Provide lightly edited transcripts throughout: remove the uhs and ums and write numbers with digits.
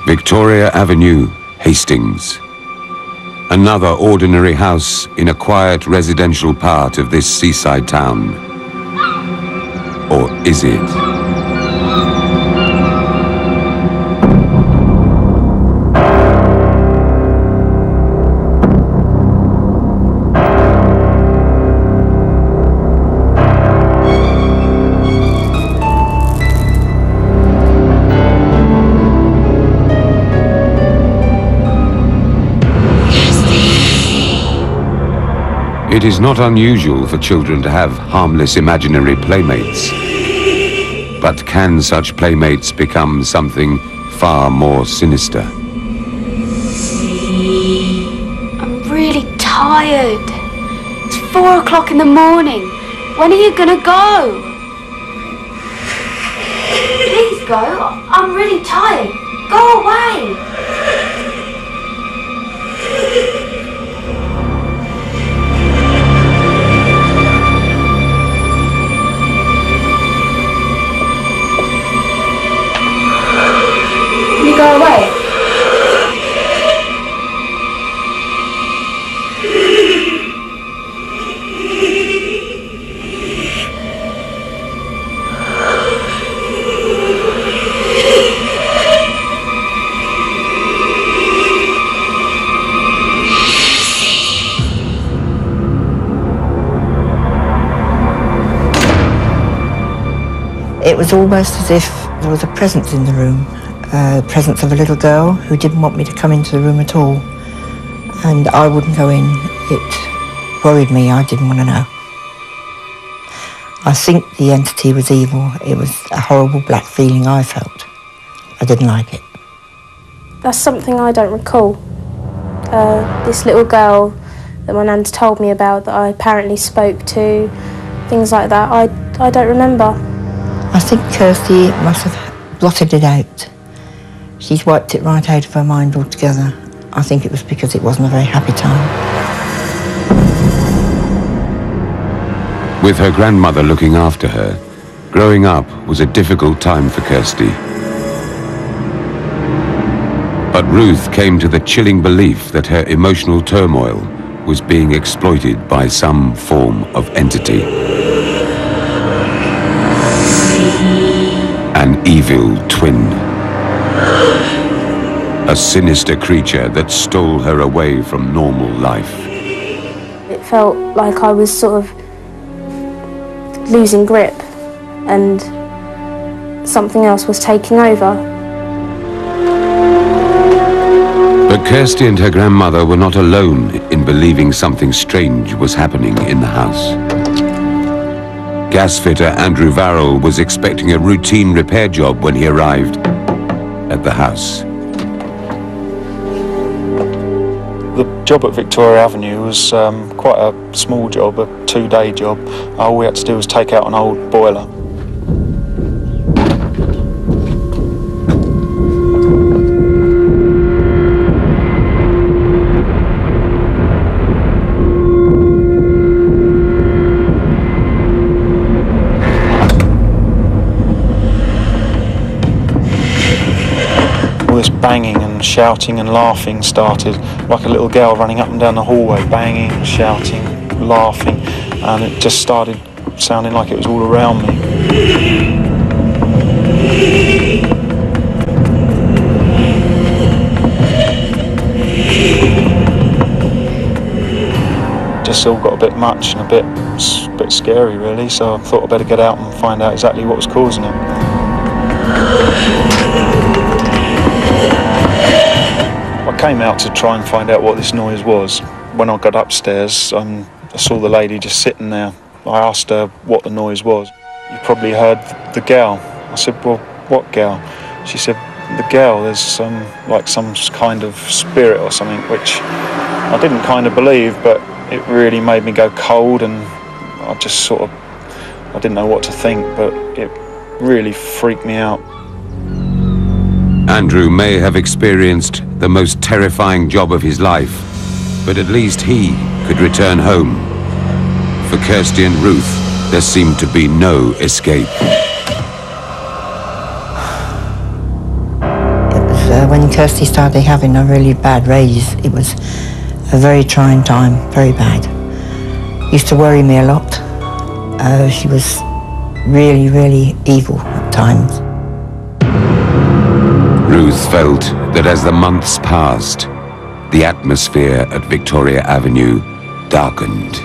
Victoria Avenue, Hastings. Another ordinary house in a quiet residential part of this seaside town. Or is it? It is not unusual for children to have harmless imaginary playmates. But can such playmates become something far more sinister? I'm really tired. It's 4 o'clock in the morning. When are you gonna go? Please go. I'm really tired. Go away. Go away. It was almost as if there was a presence in the room. Presence of a little girl who didn't want me to come into the room at all, and I wouldn't go in. It worried me. I didn't want to know. I think the entity was evil. It was a horrible black feeling I felt. I didn't like it. That's something I don't recall. This little girl that my nan's told me about that I apparently spoke to, things like that, I don't remember. I think Kirsty must have blotted it out. She's wiped it right out of her mind altogether. I think it was because it wasn't a very happy time. With her grandmother looking after her, growing up was a difficult time for Kirsty. But Ruth came to the chilling belief that her emotional turmoil was being exploited by some form of entity. An evil twin. A sinister creature that stole her away from normal life. It felt like I was sort of losing grip and something else was taking over. But Kirsty and her grandmother were not alone in believing something strange was happening in the house. Gasfitter Andrew Varrell was expecting a routine repair job when he arrived at the house. The job at Victoria Avenue was quite a small job, a 2-day job. All we had to do was take out an old boiler. This banging and shouting and laughing started, like a little girl running up and down the hallway, banging, shouting, laughing, and it just started sounding like it was all around me. Just all got a bit much and a bit scary really, so I thought I'd better get out and find out exactly what was causing it. I came out to try and find out what this noise was. When I got upstairs, I saw the lady just sitting there. I asked her what the noise was. You probably heard the gal. I said, well, what gal? She said, the gal, there's some kind of spirit or something, which I didn't kind of believe, but it really made me go cold, and I didn't know what to think, but it really freaked me out. Andrew may have experienced the most terrifying job of his life, but at least he could return home. For Kirsty and Ruth, there seemed to be no escape. It was When Kirsty started having a really bad rage, it was a very trying time, very bad. Used to worry me a lot. She was really, really evil at times. Ruth felt that as the months passed, the atmosphere at Victoria Avenue darkened.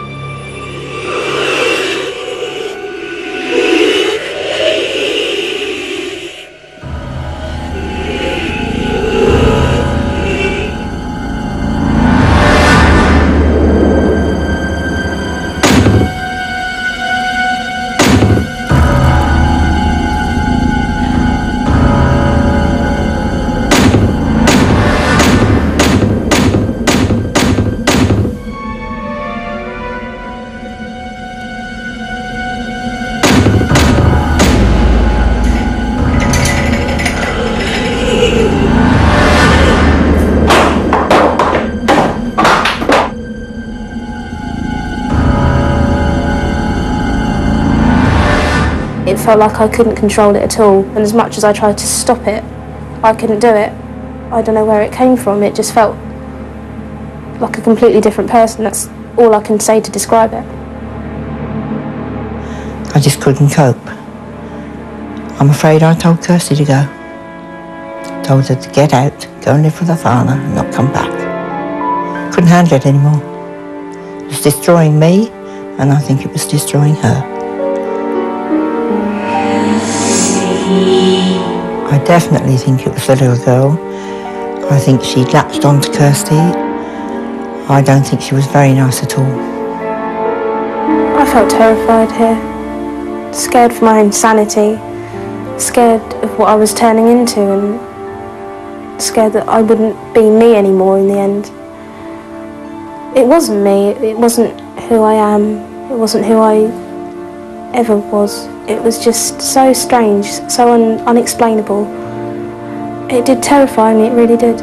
It felt like I couldn't control it at all, and as much as I tried to stop it, I couldn't do it. I don't know where it came from, it just felt like a completely different person. That's all I can say to describe it. I just couldn't cope. I'm afraid I told Kirsty to go. Told her to get out, go and live with her father and not come back. Couldn't handle it anymore. It was destroying me, and I think it was destroying her. I definitely think it was the little girl. I think she latched on to Kirsty. I don't think she was very nice at all. I felt terrified here, scared for my own sanity, scared of what I was turning into, and scared that I wouldn't be me anymore in the end. It wasn't me, it wasn't who I am, it wasn't who I ever was. It was just so strange, so unexplainable. It did terrify me, it really did.